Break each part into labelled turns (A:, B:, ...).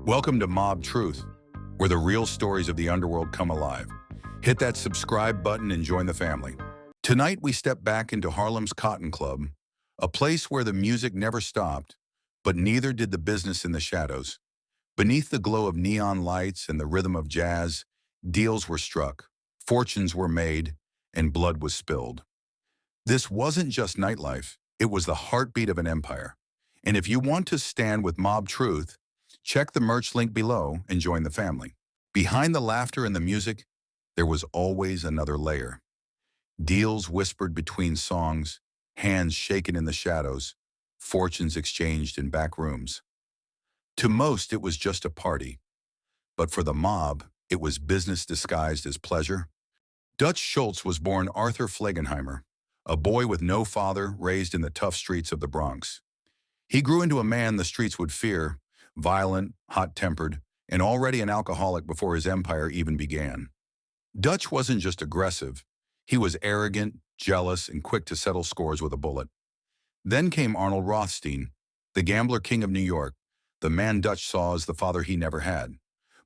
A: Welcome to Mob Truth, where the real stories of the underworld come alive. Hit that subscribe button and join the family. Tonight we step back into Harlem's Cotton Club, a place where the music never stopped, but neither did the business in the shadows. Beneath the glow of neon lights and the rhythm of jazz, deals were struck, fortunes were made, and blood was spilled. This wasn't just nightlife, it was the heartbeat of an empire. And if you want to stand with Mob Truth, check the merch link below and join the family. Behind the laughter and the music, there was always another layer. Deals whispered between songs, hands shaken in the shadows, fortunes exchanged in back rooms. To most, it was just a party. But for the mob, it was business disguised as pleasure. Dutch Schultz was born Arthur Flegenheimer, a boy with no father raised in the tough streets of the Bronx. He grew into a man the streets would fear, violent, hot-tempered, and already an alcoholic before his empire even began. Dutch wasn't just aggressive, he was arrogant, jealous, and quick to settle scores with a bullet. Then came Arnold Rothstein, the gambler king of New York, the man Dutch saw as the father he never had.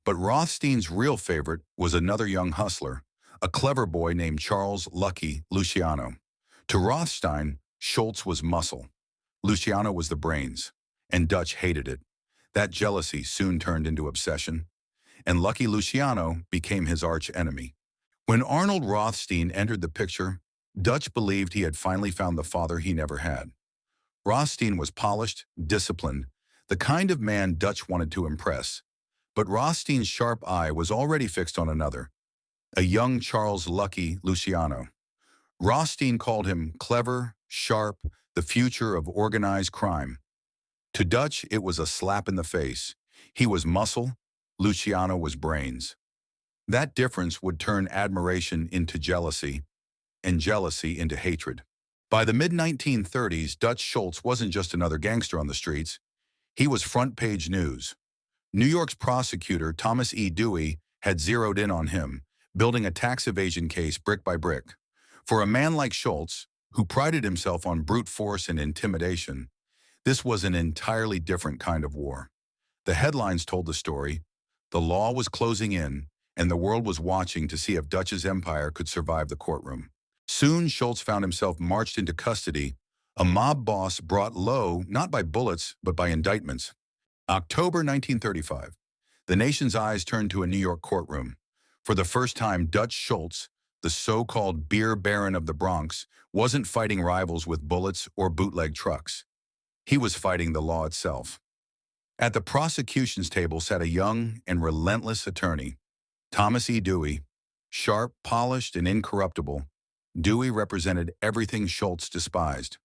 A: But Rothstein's real favorite was another young hustler, a clever boy named Charles Lucky Luciano. To Rothstein, Schultz was muscle. Luciano was the brains, and Dutch hated it. That jealousy soon turned into obsession, and Lucky Luciano became his arch enemy. When Arnold Rothstein entered the picture, Dutch believed he had finally found the father he never had. Rothstein was polished, disciplined, the kind of man Dutch wanted to impress. But Rothstein's sharp eye was already fixed on another, a young Charles Lucky Luciano. Rothstein called him clever, sharp, the future of organized crime. To Dutch, it was a slap in the face. He was muscle, Luciano was brains. That difference would turn admiration into jealousy, and jealousy into hatred. By the mid-1930s, Dutch Schultz wasn't just another gangster on the streets. He was front-page news. New York's prosecutor, Thomas Dewey, had zeroed in on him, building a tax evasion case brick by brick. For a man like Schultz, who prided himself on brute force and intimidation, this was an entirely different kind of war. The headlines told the story. The law was closing in, and the world was watching to see if Dutch's empire could survive the courtroom. Soon, Schultz found himself marched into custody, a mob boss brought low not by bullets but by indictments. October 1935. The nation's eyes turned to a New York courtroom. For the first time, Dutch Schultz, the so-called beer baron of the Bronx, wasn't fighting rivals with bullets or bootleg trucks. He was fighting the law itself. At the prosecution's table sat a young and relentless attorney, Thomas Dewey. Sharp, polished, and incorruptible, Dewey represented everything Schultz despised.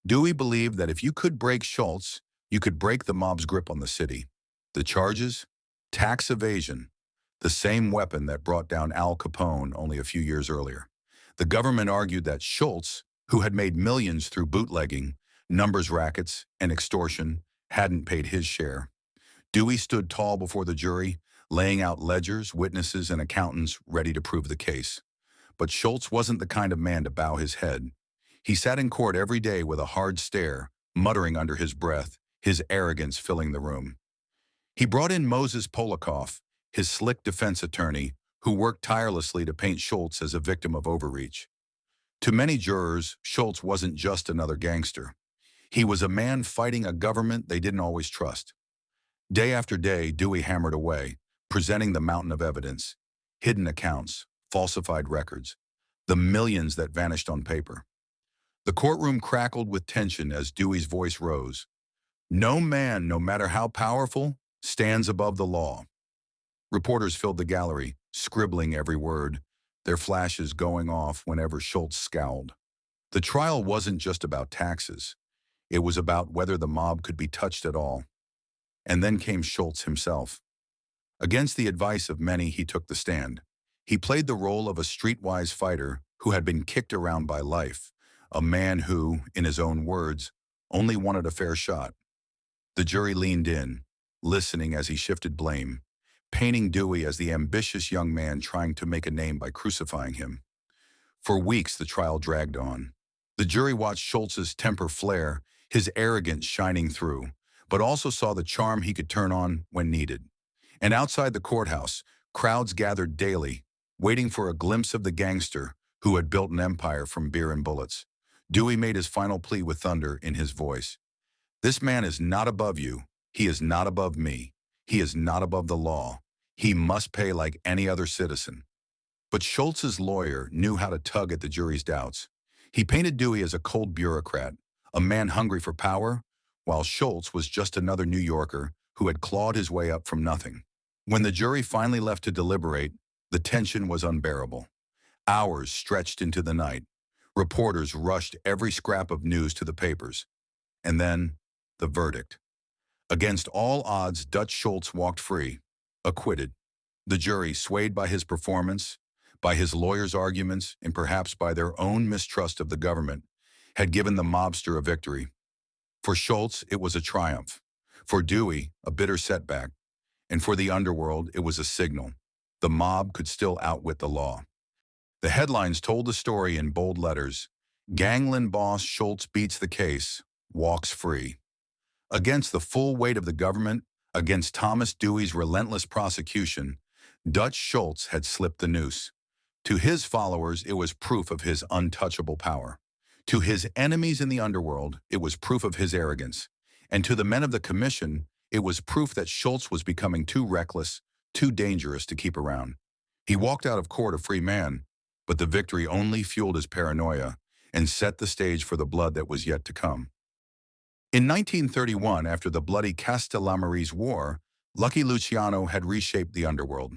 A: Dewey believed that if you could break Schultz, you could break the mob's grip on the city. The charges? Tax evasion, the same weapon that brought down Al Capone only a few years earlier. The government argued that Schultz, who had made millions through bootlegging, numbers rackets, and extortion, hadn't paid his share. Dewey stood tall before the jury, laying out ledgers, witnesses, and accountants ready to prove the case. But Schultz wasn't the kind of man to bow his head. He sat in court every day with a hard stare, muttering under his breath, his arrogance filling the room. He brought in Moses Polikoff, his slick defense attorney, who worked tirelessly to paint Schultz as a victim of overreach. To many jurors, Schultz wasn't just another gangster. He was a man fighting a government they didn't always trust. Day after day, Dewey hammered away, presenting the mountain of evidence, hidden accounts, falsified records, the millions that vanished on paper. The courtroom crackled with tension as Dewey's voice rose. No man, no matter how powerful, stands above the law. Reporters filled the gallery, scribbling every word, their flashes going off whenever Schultz scowled. The trial wasn't just about taxes. It was about whether the mob could be touched at all. And then came Schultz himself. Against the advice of many, he took the stand. He played the role of a streetwise fighter who had been kicked around by life, a man who, in his own words, only wanted a fair shot. The jury leaned in, listening as he shifted blame, painting Dewey as the ambitious young man trying to make a name by crucifying him. For weeks, the trial dragged on. The jury watched Schultz's temper flare, his arrogance shining through. but also saw the charm he could turn on when needed. And outside the courthouse, crowds gathered daily, waiting for a glimpse of the gangster who had built an empire from beer and bullets. Dewey made his final plea with thunder in his voice. This man is not above you. He is not above me. He is not above the law. He must pay like any other citizen. But Schultz's lawyer knew how to tug at the jury's doubts. He painted Dewey as a cold bureaucrat, a man hungry for power, while Schultz was just another New Yorker who had clawed his way up from nothing. When the jury finally left to deliberate, the tension was unbearable. Hours stretched into the night. Reporters rushed every scrap of news to the papers. And then, the verdict. Against all odds, Dutch Schultz walked free, acquitted. The jury, swayed by his performance, by his lawyer's arguments, and perhaps by their own mistrust of the government, had given the mobster a victory. For Schultz, it was a triumph. For Dewey, a bitter setback. And for the underworld, it was a signal. The mob could still outwit the law. The headlines told the story in bold letters. Gangland boss Schultz beats the case, walks free. Against the full weight of the government, against Thomas Dewey's relentless prosecution, Dutch Schultz had slipped the noose. To his followers, it was proof of his untouchable power. To his enemies in the underworld, it was proof of his arrogance. And to the men of the commission, it was proof that Schultz was becoming too reckless, too dangerous to keep around. He walked out of court a free man, but the victory only fueled his paranoia and set the stage for the blood that was yet to come. In 1931, after the bloody Castellammares War, Lucky Luciano had reshaped the underworld.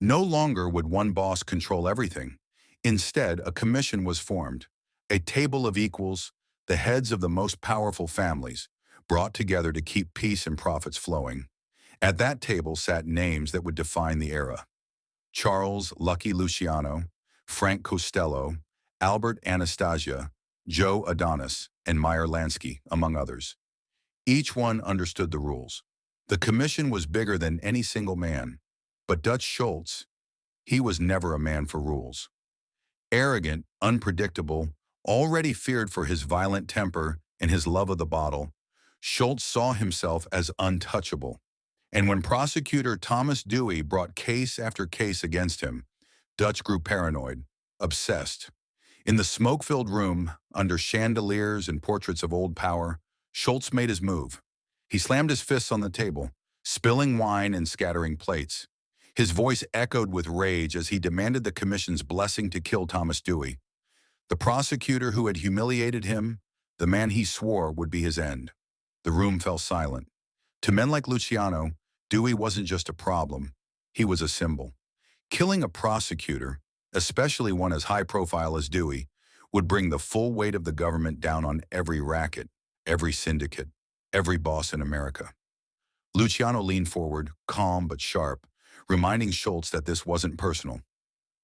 A: No longer would one boss control everything. Instead, a commission was formed, a table of equals, the heads of the most powerful families, brought together to keep peace and profits flowing. At that table sat names that would define the era. Charles Lucky Luciano, Frank Costello, Albert Anastasia, Joe Adonis, and Meyer Lansky, among others. Each one understood the rules. The commission was bigger than any single man, but Dutch Schultz, he was never a man for rules. Arrogant, unpredictable, already feared for his violent temper and his love of the bottle, Schultz saw himself as untouchable. And when prosecutor Thomas Dewey brought case after case against him, Dutch grew paranoid, obsessed. In the smoke-filled room, under chandeliers and portraits of old power, Schultz made his move. He slammed his fists on the table, spilling wine and scattering plates. His voice echoed with rage as he demanded the commission's blessing to kill Thomas Dewey. The prosecutor who had humiliated him, the man he swore would be his end. The room fell silent. To men like Luciano, Dewey wasn't just a problem, he was a symbol. Killing a prosecutor, especially one as high-profile as Dewey, would bring the full weight of the government down on every racket, every syndicate, every boss in America. Luciano leaned forward, calm but sharp, reminding Schultz that this wasn't personal.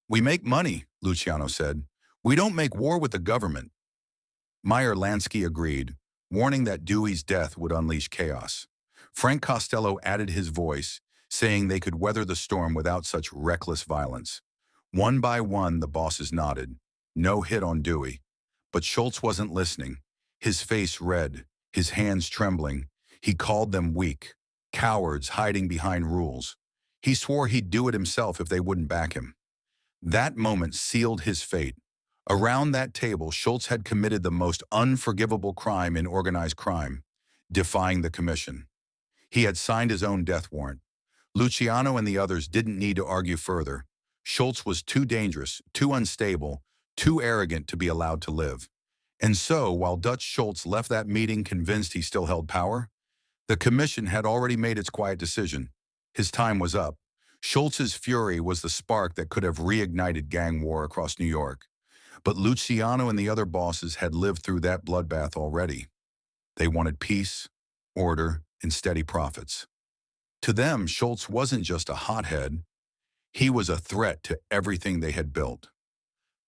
A: "We make money," Luciano said. "We don't make war with the government." Meyer Lansky agreed, warning that Dewey's death would unleash chaos. Frank Costello added his voice, saying they could weather the storm without such reckless violence. One by one, the bosses nodded. No hit on Dewey. But Schultz wasn't listening. His face red, his hands trembling. He called them weak, cowards hiding behind rules. He swore he'd do it himself if they wouldn't back him. That moment sealed his fate. Around that table, Schultz had committed the most unforgivable crime in organized crime, defying the commission. He had signed his own death warrant. Luciano and the others didn't need to argue further. Schultz was too dangerous, too unstable, too arrogant to be allowed to live. And so, while Dutch Schultz left that meeting convinced he still held power, the commission had already made its quiet decision. His time was up. Schultz's fury was the spark that could have reignited gang war across New York. But Luciano and the other bosses had lived through that bloodbath already. They wanted peace, order, and steady profits. To them, Schultz wasn't just a hothead. He was a threat to everything they had built.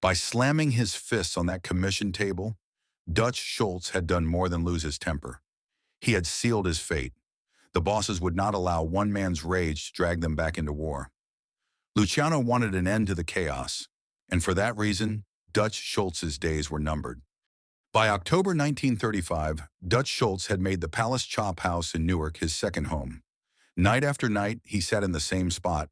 A: By slamming his fists on that commission table, Dutch Schultz had done more than lose his temper. He had sealed his fate. The bosses would not allow one man's rage to drag them back into war. Luciano wanted an end to the chaos, and for that reason, Dutch Schultz's days were numbered. By October 1935, Dutch Schultz had made the Palace Chophouse in Newark his second home. Night after night, he sat in the same spot,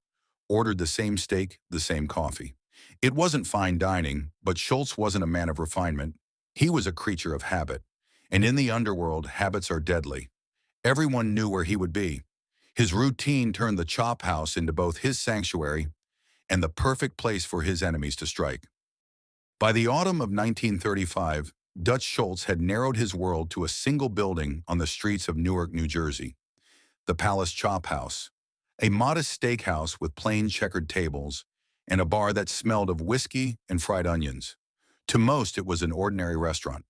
A: ordered the same steak, the same coffee. It wasn't fine dining, but Schultz wasn't a man of refinement. He was a creature of habit. And in the underworld, habits are deadly. Everyone knew where he would be. His routine turned the chop house into both his sanctuary and the perfect place for his enemies to strike. By the autumn of 1935, Dutch Schultz had narrowed his world to a single building on the streets of Newark, New Jersey, the Palace Chophouse, a modest steakhouse with plain checkered tables and a bar that smelled of whiskey and fried onions. To most, it was an ordinary restaurant.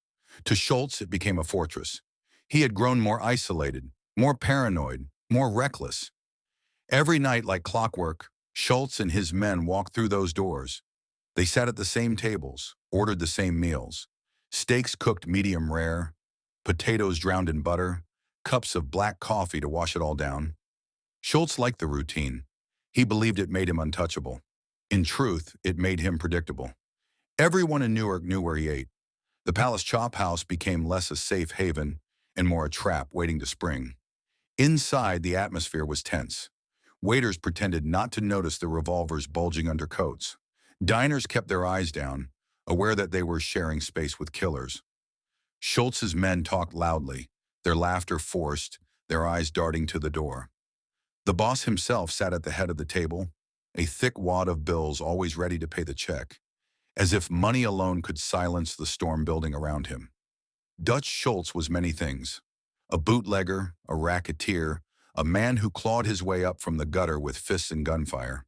A: To Schultz, it became a fortress. He had grown more isolated, more paranoid, more reckless. Every night, like clockwork, Schultz and his men walked through those doors. They sat at the same tables, ordered the same meals. Steaks cooked medium rare, potatoes drowned in butter, cups of black coffee to wash it all down. Schultz liked the routine. He believed it made him untouchable. In truth, it made him predictable. Everyone in Newark knew where he ate. The Palace Chophouse became less a safe haven and more a trap waiting to spring. Inside, the atmosphere was tense. Waiters pretended not to notice the revolvers bulging under coats. Diners kept their eyes down, aware that they were sharing space with killers. Schultz's men talked loudly, their laughter forced, their eyes darting to the door. The boss himself sat at the head of the table, a thick wad of bills always ready to pay the check, as if money alone could silence the storm building around him. Dutch Schultz was many things: a bootlegger, a racketeer, a man who clawed his way up from the gutter with fists and gunfire.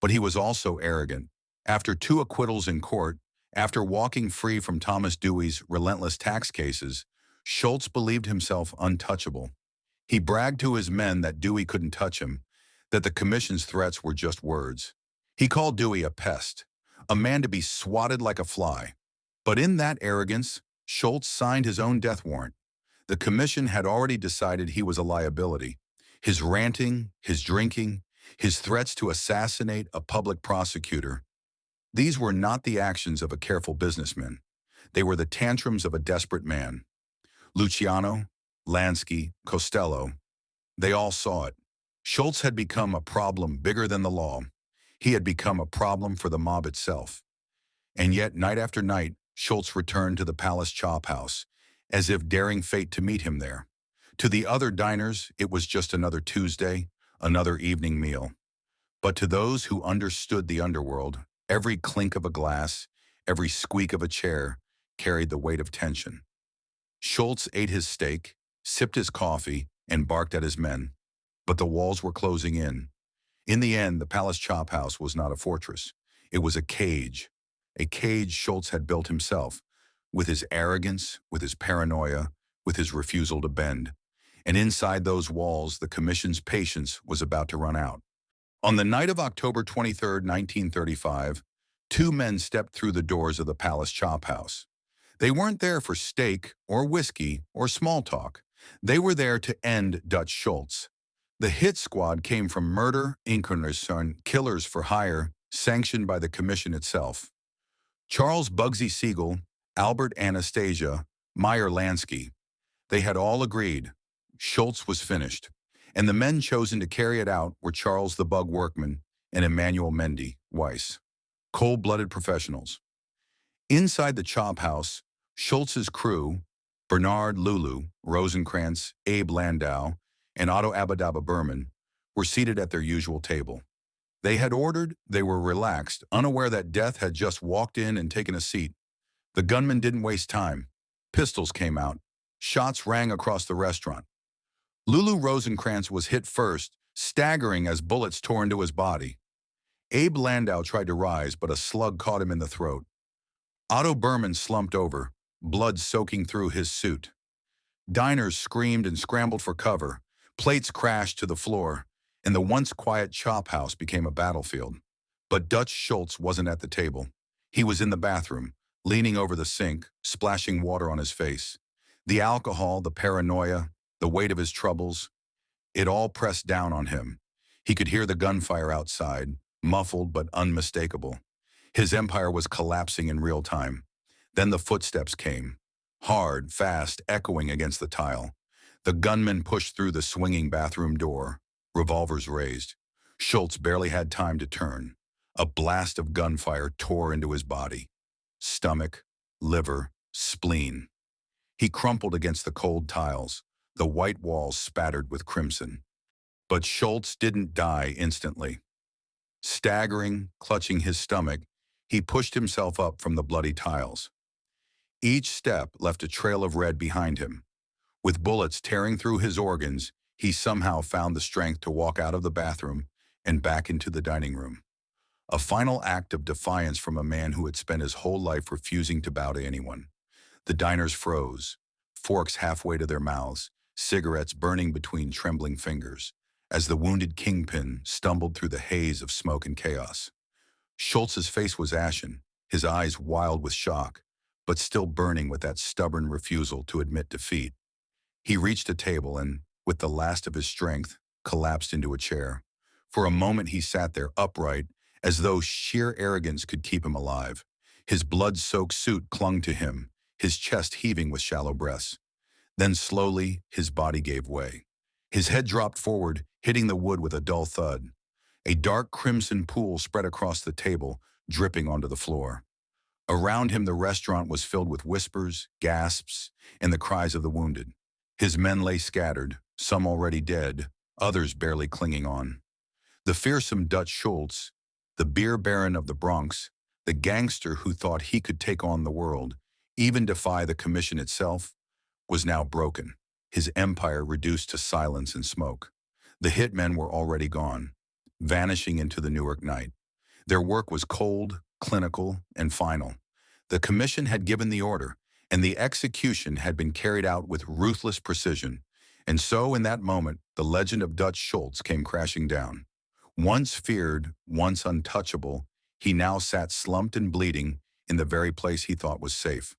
A: But he was also arrogant. After 2 acquittals in court, after walking free from Thomas Dewey's relentless tax cases, Schultz believed himself untouchable. He bragged to his men that Dewey couldn't touch him, that the commission's threats were just words. He called Dewey a pest, a man to be swatted like a fly. But in that arrogance, Schultz signed his own death warrant. The commission had already decided he was a liability. His ranting, his drinking, his threats to assassinate a public prosecutor. These were not the actions of a careful businessman. They were the tantrums of a desperate man. Luciano, Lansky, Costello, they all saw it. Schultz had become a problem bigger than the law. He had become a problem for the mob itself. And yet, night after night, Schultz returned to the Palace Chophouse, as if daring fate to meet him there. To the other diners, it was just another Tuesday, another evening meal. But to those who understood the underworld, every clink of a glass, every squeak of a chair carried the weight of tension. Schultz ate his steak, sipped his coffee, and barked at his men. But the walls were closing in. In the end, the Palace Chophouse was not a fortress. It was a cage Schultz had built himself, with his arrogance, with his paranoia, with his refusal to bend. And inside those walls, the commission's patience was about to run out. On the night of October 23, 1935, 2 men stepped through the doors of the Palace Chophouse. They weren't there for steak or whiskey or small talk. They were there to end Dutch Schultz. The hit squad came from Murder, Incarnation, Killers for Hire, sanctioned by the commission itself. Charles Bugsy Siegel, Albert Anastasia, Meyer Lansky. They had all agreed. Schultz was finished. And the men chosen to carry it out were Charles the Bug Workman and Emmanuel Mendy, Weiss. Cold-blooded professionals. Inside the chop house, Schultz's crew, Bernard Lulu, Rosenkrantz, Abe Landau, and Otto Abadaba Berman, were seated at their usual table. They had ordered, they were relaxed, unaware that death had just walked in and taken a seat. The gunmen didn't waste time. Pistols came out. Shots rang across the restaurant. Lulu Rosenkrantz was hit first, staggering as bullets tore into his body. Abe Landau tried to rise, but a slug caught him in the throat. Otto Berman slumped over, blood soaking through his suit. Diners screamed and scrambled for cover. Plates crashed to the floor, and the once quiet chop house became a battlefield. But Dutch Schultz wasn't at the table. He was in the bathroom, leaning over the sink, splashing water on his face. The alcohol, the paranoia, the weight of his troubles, it all pressed down on him. He could hear the gunfire outside, muffled but unmistakable. His empire was collapsing in real time. Then the footsteps came. hard, fast, echoing against the tile. The gunman pushed through the swinging bathroom door, revolvers raised. Schultz barely had time to turn. A blast of gunfire tore into his body. Stomach, liver, spleen. He crumpled against the cold tiles, the white walls spattered with crimson. But Schultz didn't die instantly. Staggering, clutching his stomach, he pushed himself up from the bloody tiles. Each step left a trail of red behind him. With bullets tearing through his organs, he somehow found the strength to walk out of the bathroom and back into the dining room. A final act of defiance from a man who had spent his whole life refusing to bow to anyone. The diners froze, forks halfway to their mouths, cigarettes burning between trembling fingers, as the wounded kingpin stumbled through the haze of smoke and chaos. Schultz's face was ashen, his eyes wild with shock, but still burning with that stubborn refusal to admit defeat. He reached a table and, with the last of his strength, collapsed into a chair. For a moment he sat there upright, as though sheer arrogance could keep him alive. His blood-soaked suit clung to him, his chest heaving with shallow breaths. Then slowly, his body gave way. His head dropped forward, hitting the wood with a dull thud. A dark crimson pool spread across the table, dripping onto the floor. Around him the restaurant was filled with whispers, gasps, and the cries of the wounded. His men lay scattered, some already dead, others barely clinging on. The fearsome Dutch Schultz, the beer baron of the Bronx, the gangster who thought he could take on the world, even defy the commission itself, was now broken, his empire reduced to silence and smoke. The hitmen were already gone, vanishing into the Newark night. Their work was cold, clinical, and final. The commission had given the order, and the execution had been carried out with ruthless precision. And so, in that moment, the legend of Dutch Schultz came crashing down. Once feared, once untouchable, he now sat slumped and bleeding in the very place he thought was safe.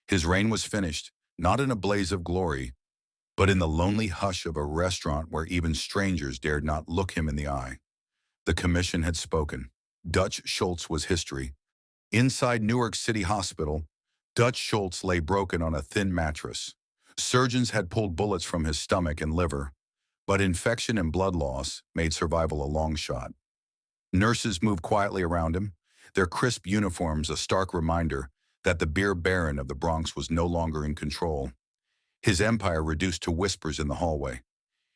A: His reign was finished, not in a blaze of glory, but in the lonely hush of a restaurant where even strangers dared not look him in the eye. The commission had spoken. Dutch Schultz was history. Inside Newark City Hospital, Dutch Schultz lay broken on a thin mattress. Surgeons had pulled bullets from his stomach and liver, but infection and blood loss made survival a long shot. Nurses moved quietly around him, their crisp uniforms a stark reminder that the beer baron of the Bronx was no longer in control. His empire reduced to whispers in the hallway.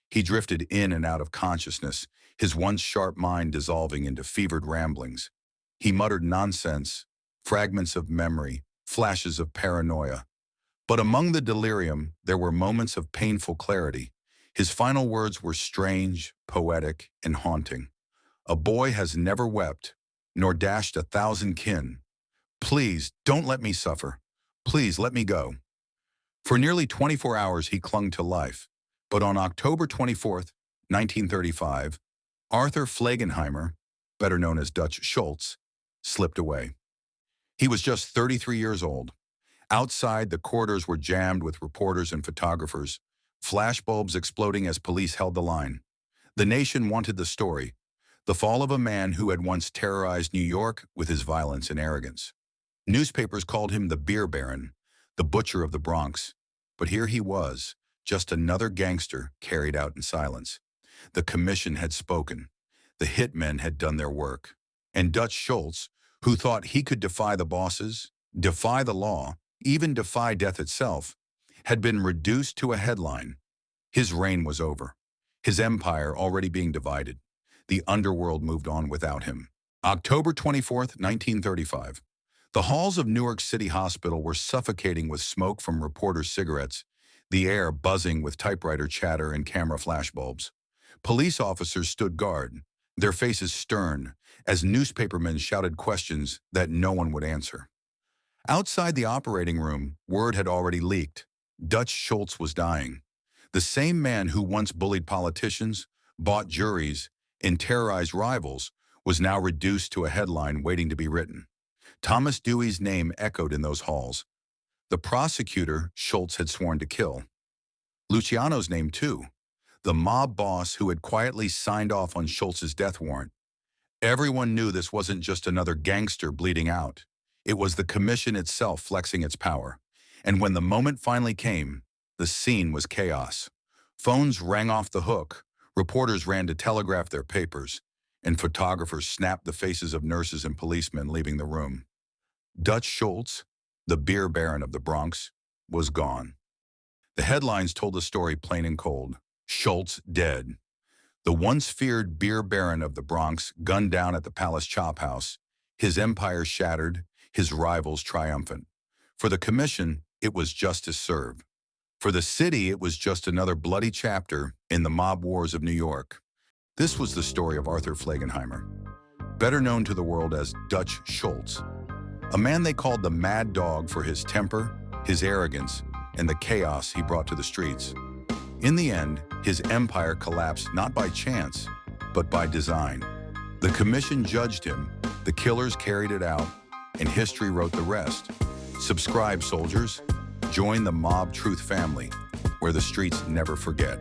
A: He drifted in and out of consciousness, his once sharp mind dissolving into fevered ramblings. He muttered nonsense, fragments of memory, flashes of paranoia. But among the delirium, there were moments of painful clarity. His final words were strange, poetic, and haunting. A boy has never wept, nor dashed 1,000 kin. Please, don't let me suffer. Please, let me go. For nearly 24 hours he clung to life, but on October 24th, 1935, Arthur Flegenheimer, better known as Dutch Schultz, slipped away. He was just 33 years old. Outside, the corridors were jammed with reporters and photographers, flashbulbs exploding as police held the line. The nation wanted the story, the fall of a man who had once terrorized New York with his violence and arrogance. Newspapers called him the beer baron, the butcher of the Bronx. But here he was, just another gangster carried out in silence. The commission had spoken. The hitmen had done their work. And Dutch Schultz, who thought he could defy the bosses, defy the law, even defy death itself, had been reduced to a headline. His reign was over. His empire already being divided. The underworld moved on without him. October 24th, 1935. The halls of Newark City Hospital were suffocating with smoke from reporters' cigarettes, the air buzzing with typewriter chatter and camera flashbulbs. Police officers stood guard, their faces stern, as newspapermen shouted questions that no one would answer. Outside the operating room, word had already leaked. Dutch Schultz was dying. The same man who once bullied politicians, bought juries, and terrorized rivals was now reduced to a headline waiting to be written. Thomas Dewey's name echoed in those halls. The prosecutor Schultz had sworn to kill. Luciano's name too, the mob boss who had quietly signed off on Schultz's death warrant. Everyone knew this wasn't just another gangster bleeding out. It was the commission itself flexing its power. And when the moment finally came, the scene was chaos. Phones rang off the hook, reporters ran to telegraph their papers, and photographers snapped the faces of nurses and policemen leaving the room. Dutch Schultz, the beer baron of the Bronx, was gone. The headlines told the story plain and cold. Schultz dead. The once feared beer baron of the Bronx gunned down at the Palace Chophouse, his empire shattered, his rivals triumphant. For the commission, it was justice served. For the city, it was just another bloody chapter in the mob wars of New York. This was the story of Arthur Flegenheimer, better known to the world as Dutch Schultz, a man they called the Mad Dog for his temper, his arrogance, and the chaos he brought to the streets. In the end, his empire collapsed not by chance, but by design. The commission judged him, the killers carried it out, and history wrote the rest. Subscribe, soldiers. Join the Mob Truth family, where the streets never forget.